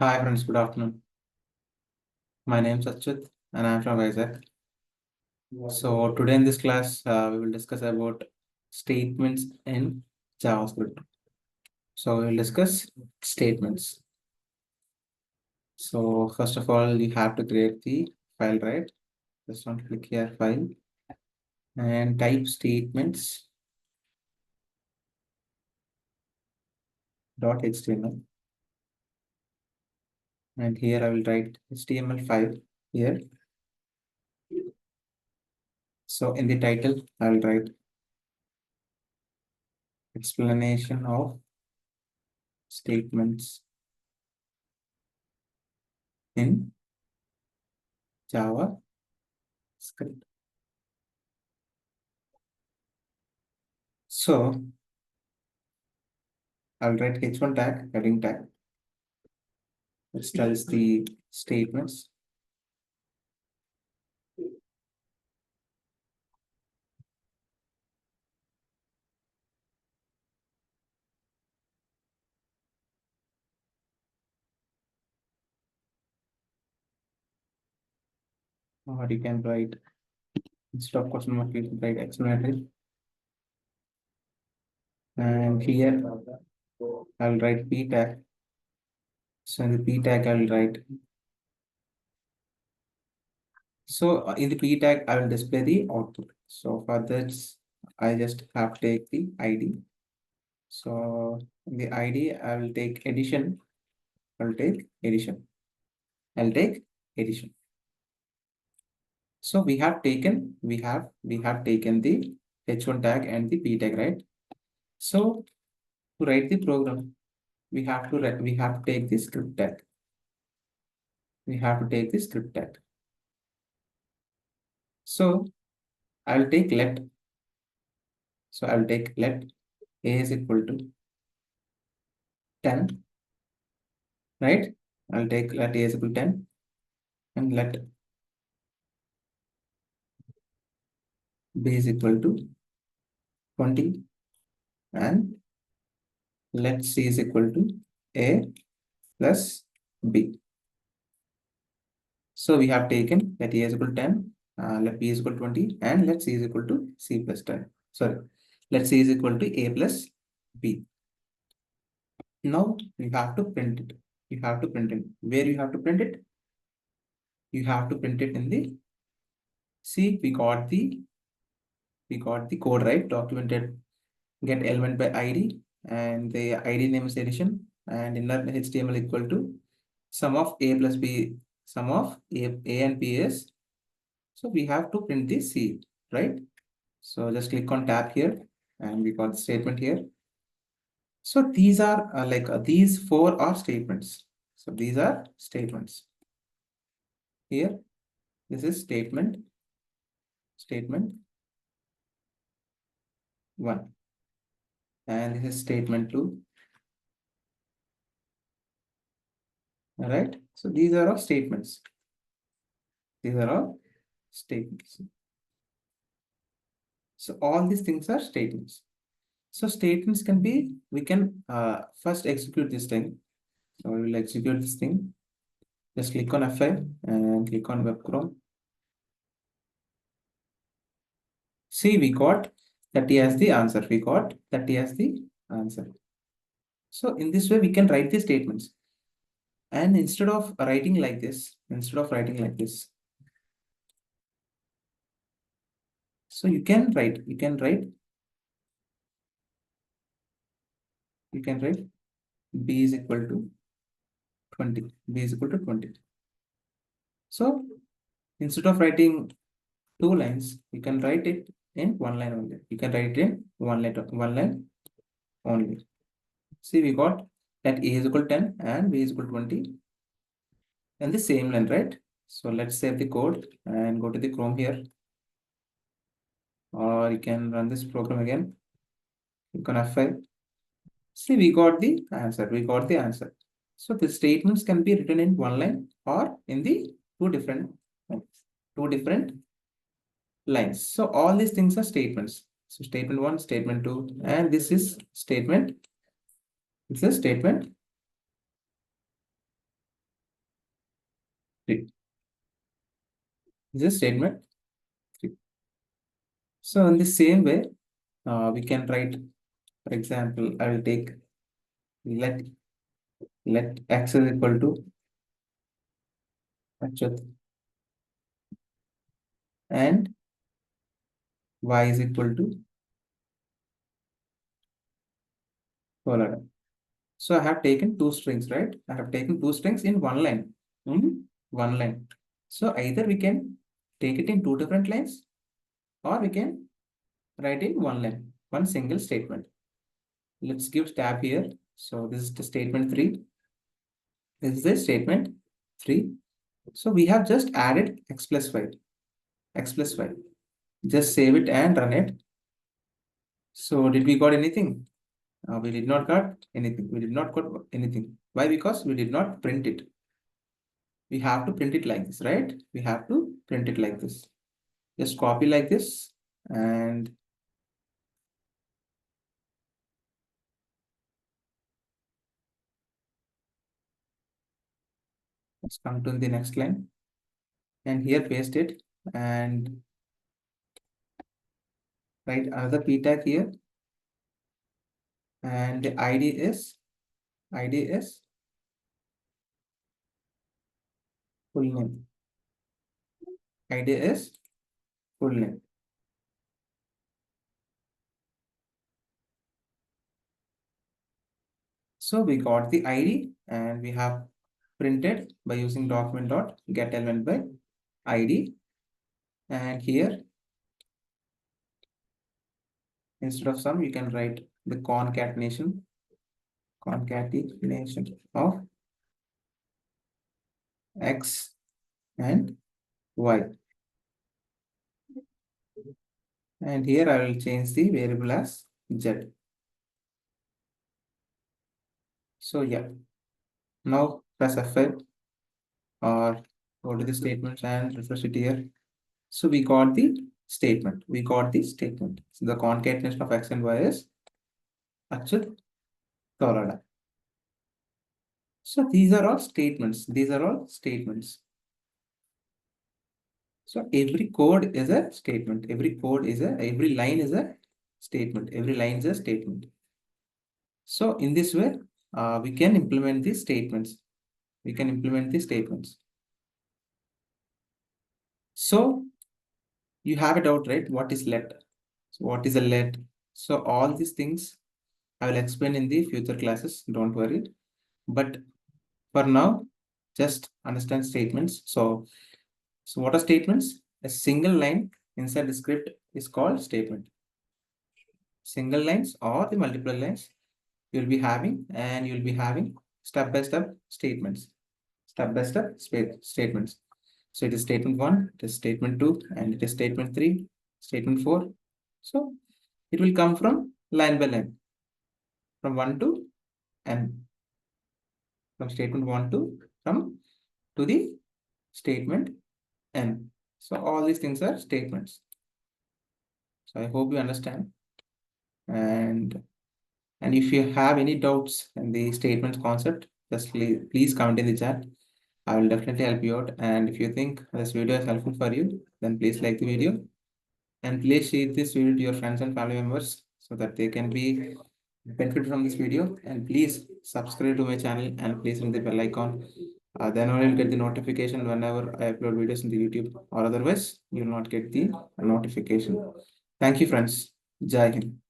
Hi friends, good afternoon. My name is Achyut and I am from Vizag. So today in this class, we will discuss about statements in JavaScript. So we will discuss statements. So first of all, you have to create the file, right? Just want to click here, file, and type statements .html. And here I will write HTML5 here. So in the title, I will write explanation of statements in JavaScript. So I'll write h1 tag, heading tag, which tells the statements. Or you can write, instead of question mark, you can write explanatory. And here I'll write p tag. So in the p tag, I'll write. So in the p tag, I will display the output. So for this, I just have to take the ID. So in the ID, I will take addition. I'll take addition. I'll take addition. So we have taken the h1 tag and the p tag, right? So to write the program, we have to take the script tag. We have to take the script tag. So I'll take let. So I'll take let a is equal to 10, right? I'll take let a is equal to 10 and let b is equal to 20 and let c is equal to a plus b. So we have taken let a is equal to 10, let b is equal to 20 and let c is equal to c plus 10. Sorry, let c is equal to a plus b. Now you have to print it. You have to print it. Where you have to print it? You have to print it in the, see, we got the code, right? Documented get element by ID and the ID name is addition and inner HTML equal to sum of a plus b, sum of a and b is. So we have to print the C, right? So just click on tab here and we got the statement here. So these are these four are statements. So these are statements. Here, this is statement 1. And this is statement 2. All right. So these are all statements. These are all statements. So all these things are statements. So statements can be, we can first execute this thing. So we will execute this thing. Just click on F5 and click on Web Chrome. See, we got 30 as the answer. We got 30 as the answer. So in this way, we can write the statements. And instead of writing like this, so you can write b is equal to 20. B is equal to 20. So instead of writing 2 lines, you can write it in 1 line only. You can write it in one line only. See, we got that a is equal to 10 and b is equal to 20 and the same line, right? So let's save the code and go to the Chrome here. Or you can run this program again. You can F5. See, we got the answer. So the statements can be written in 1 line or in the two different lines. So all these things are statements. So statement 1, statement 2, and this is statement. It's a statement 3. This is statement 3. So in the same way, we can write, for example, I will take let x is equal to Achyut and y is equal to Kolada. So I have taken two strings, right? I have taken two strings in one line. One line. So either we can take it in two different lines, or we can write in one line, one single statement. Let's give tab here. So this is the statement 3. This is the statement 3. So we have just added x plus y. X plus y. Just save it and run it. So did we got anything? We did not got anything. We did not got anything. Why? Because we did not print it. We have to print it like this, right? We have to print it like this. Just copy like this and let's come to the next line and here paste it and write another p tag here, and the id is full name. ID is full name. So we got the ID and we have printed by using document.getElement by ID. And here, instead of sum, you can write the concatenation of x and y. And here I will change the variable as z. So yeah, now press F5 or go to the statements and refresh it here. So we got the statement. We got the statement. So the concatenation of x and y is Achyut Taurada. So these are all statements. These are all statements. So every code is a statement. Every line is a statement. Every line is a statement. So in this way, we can implement these statements. We can implement these statements. So you have it out, right? What is let? So what is a let? So all these things I will explain in the future classes. Don't worry. But for now, just understand statements. So what are statements? A single line inside the script is called statement. Single lines or the multiple lines you'll be having, and you'll be having step-by-step statements. Step-by-step statements. So it is statement 1, it is statement 2, and it is statement 3, statement 4. So it will come from line by line, from 1 to n. From statement 1 to come to the statement n. So all these things are statements. So I hope you understand. And if you have any doubts in the statements concept, just please comment in the chat. I will definitely help you out. And if you think this video is helpful for you, then please like the video and please share this video to your friends and family members so that they can be benefit from this video. And please subscribe to my channel and please hit the bell icon. Then only you'll get the notification whenever I upload videos in the YouTube, or otherwise you will not get the notification. Thank you, friends. Jai Hind.